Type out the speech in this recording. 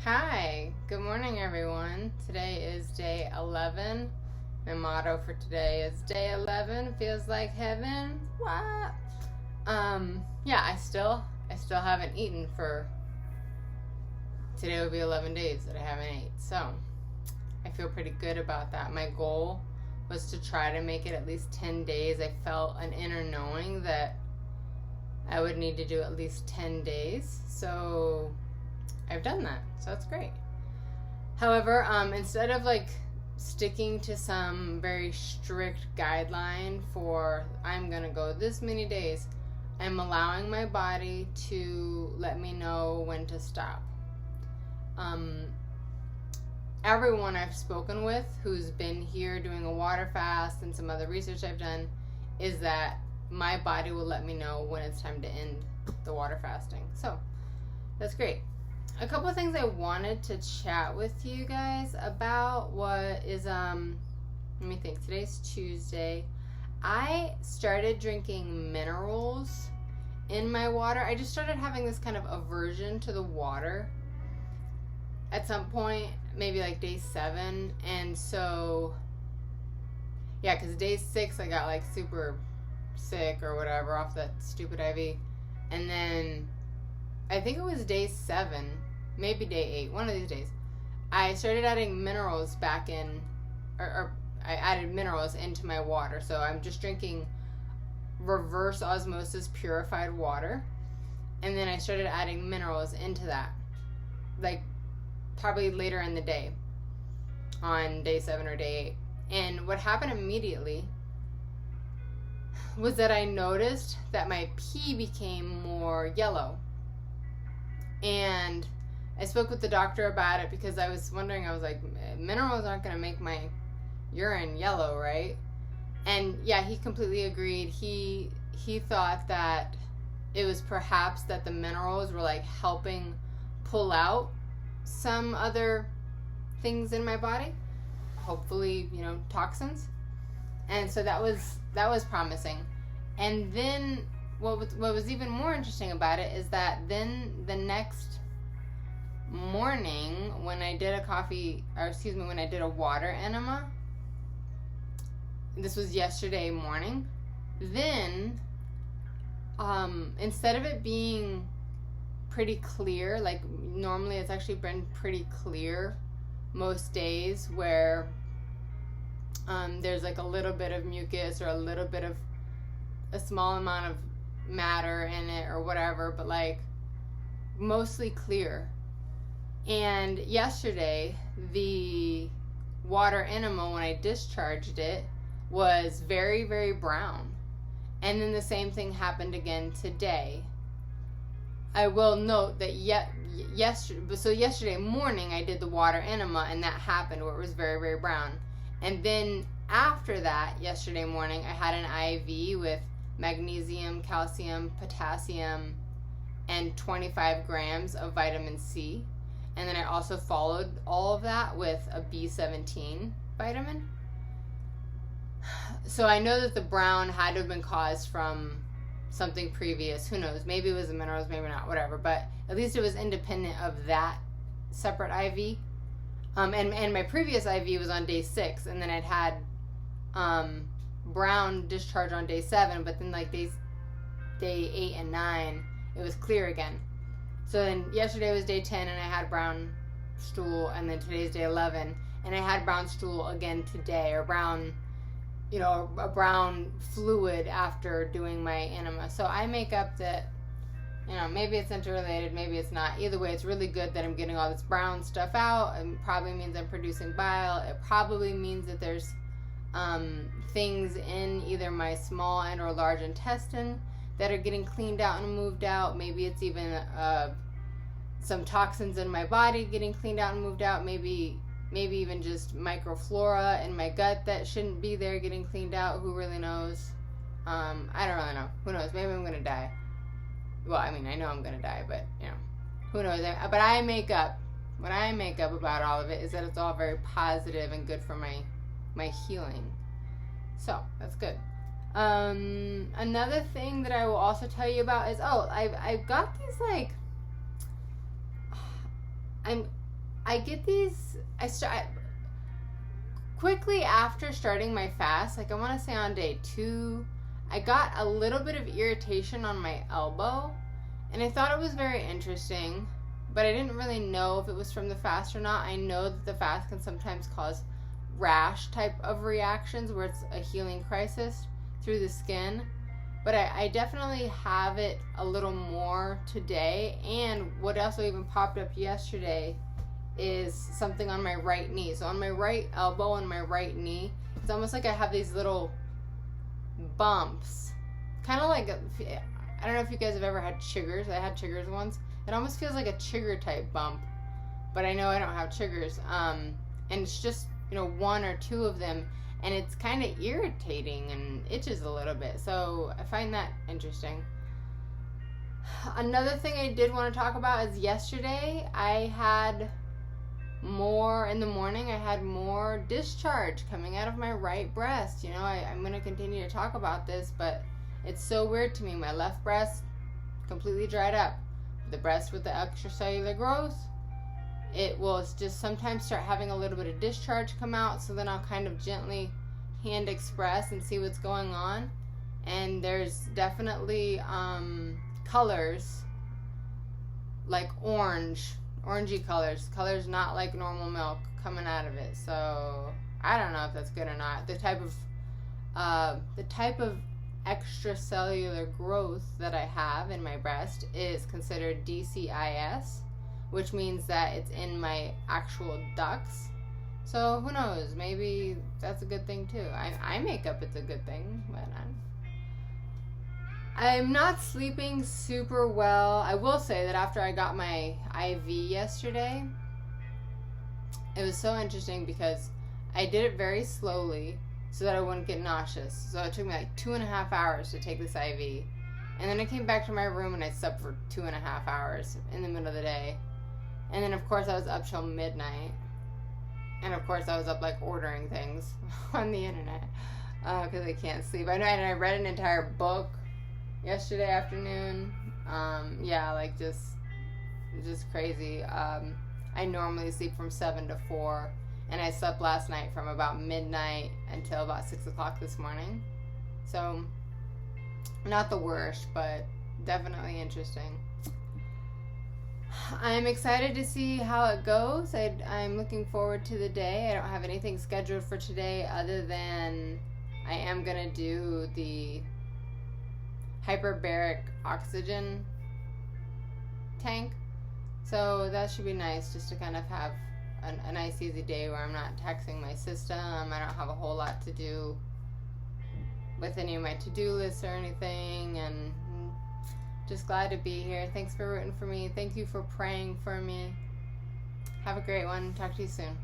Hi, good morning, everyone. Today is day 11. My motto for today is day 11 feels like heaven. What? Yeah, I still haven't eaten for today will be 11 days that I haven't ate. So, I feel pretty good about that. My goal was to try to make it at least 10 days. I felt an inner knowing that I would need to do at least 10 days. So, I've done that. So that's great. However, instead of sticking to some very strict guideline for I'm gonna go this many days, I'm allowing my body to let me know when to stop. Everyone I've spoken with who's been here doing a water fast and some other research I've done is that my body will let me know when it's time to end the water fasting. So that's great. A couple of things I wanted to chat with you guys about let me think, today's Tuesday. I started drinking minerals in my water. I just started having this kind of aversion to the water at some point, maybe like day 7. And so, yeah, because day 6 I got super sick or whatever off that stupid IV. And then I think it was day 7, maybe day 8, one of these days, I started adding minerals back in, or I added minerals into my water. So I'm just drinking reverse osmosis purified water. And then I started adding minerals into that, probably later in the day, on day 7 or day 8. And what happened immediately was that I noticed that my pee became more yellow. And I spoke with the doctor about it because I was wondering, I was like, minerals aren't going to make my urine yellow, right? And yeah, he completely agreed. He thought that it was perhaps that the minerals were helping pull out some other things in my body, hopefully, toxins. And so that was promising. And then what was even more interesting about it is that then the next morning when I did when I did a water enema, this was yesterday morning, then instead of it being pretty clear, normally it's actually been pretty clear most days where there's a little bit of mucus or a little bit of a small amount of matter in it or whatever, but mostly clear. And yesterday, the water enema, when I discharged it, was very, very brown. And then the same thing happened again today. I will note that yesterday morning I did the water enema and that happened where it was very, very brown. And then after that, yesterday morning, I had an IV with magnesium, calcium, potassium, and 25 grams of vitamin C. And then I also followed all of that with a B17 vitamin. So I know that the brown had to have been caused from something previous. Who knows? Maybe it was the minerals, maybe not, whatever. But at least it was independent of that separate IV. And my previous IV was on day 6. And then I'd had brown discharge on day 7. But then day 8 and 9, it was clear again. So then yesterday was day 10 and I had brown stool, and then today's day 11 and I had brown stool again today, or brown, a brown fluid after doing my enema. So I make up that, maybe it's interrelated, maybe it's not. Either way, it's really good that I'm getting all this brown stuff out. It probably means I'm producing bile. It probably means that there's things in either my small and or large intestine that are getting cleaned out and moved out. Maybe it's even some toxins in my body getting cleaned out and moved out. Maybe even just microflora in my gut that shouldn't be there getting cleaned out. Who really knows? I don't really know. Who knows? Maybe I'm going to die. Well, I know I'm going to die, but, who knows? But what I make up about all of it is that it's all very positive and good for my healing. So, that's good. Another thing that I will also tell you about is, I've got these I get these. Quickly after starting my fast, like I want to say on day 2, I got a little bit of irritation on my elbow, and I thought it was very interesting, but I didn't really know if it was from the fast or not. I know that the fast can sometimes cause rash type of reactions where it's a healing crisis through the skin, but I definitely have it a little more today. And what also even popped up yesterday is something on my right knee. So on my right elbow and my right knee, it's almost like I have these little bumps, kind of like I don't know if you guys have ever had chiggers. I had chiggers once. It almost feels like a chigger type bump, but I know I don't have chiggers. And it's just, one or two of them, and it's kind of irritating and itches a little bit. So I find that interesting. Another thing I did want to talk about is yesterday I had more in the morning. I had more discharge coming out of my right breast. I'm going to continue to talk about this, but it's so weird to me. My left breast completely dried up. The breast with the extracellular growth, it will just sometimes start having a little bit of discharge come out. So then I'll kind of gently hand express and see what's going on. And there's definitely colors like orangey colors not like normal milk coming out of it. So I don't know if that's good or not. The type of extracellular growth that I have in my breast is considered DCIS, which means that it's in my actual ducts. So who knows? Maybe that's a good thing too. I make up it's a good thing, but I'm not sleeping super well. I will say that after I got my IV yesterday, it was so interesting because I did it very slowly so that I wouldn't get nauseous. So it took me like 2.5 hours to take this IV. And then I came back to my room and I slept for 2.5 hours in the middle of the day. And then of course I was up till midnight. And of course I was up like ordering things on the internet because I can't sleep. And I read an entire book yesterday afternoon. Just crazy. I normally sleep from 7 to 4, and I slept last night from about midnight until about 6 o'clock this morning. So not the worst, but definitely interesting. I'm excited to see how it goes. I'm looking forward to the day. I don't have anything scheduled for today other than I am going to do the hyperbaric oxygen tank. So that should be nice, just to kind of have a nice easy day where I'm not taxing my system. I don't have a whole lot to do with any of my to-do lists or anything, and just glad to be here. Thanks for rooting for me. Thank you for praying for me. Have a great one. Talk to you soon.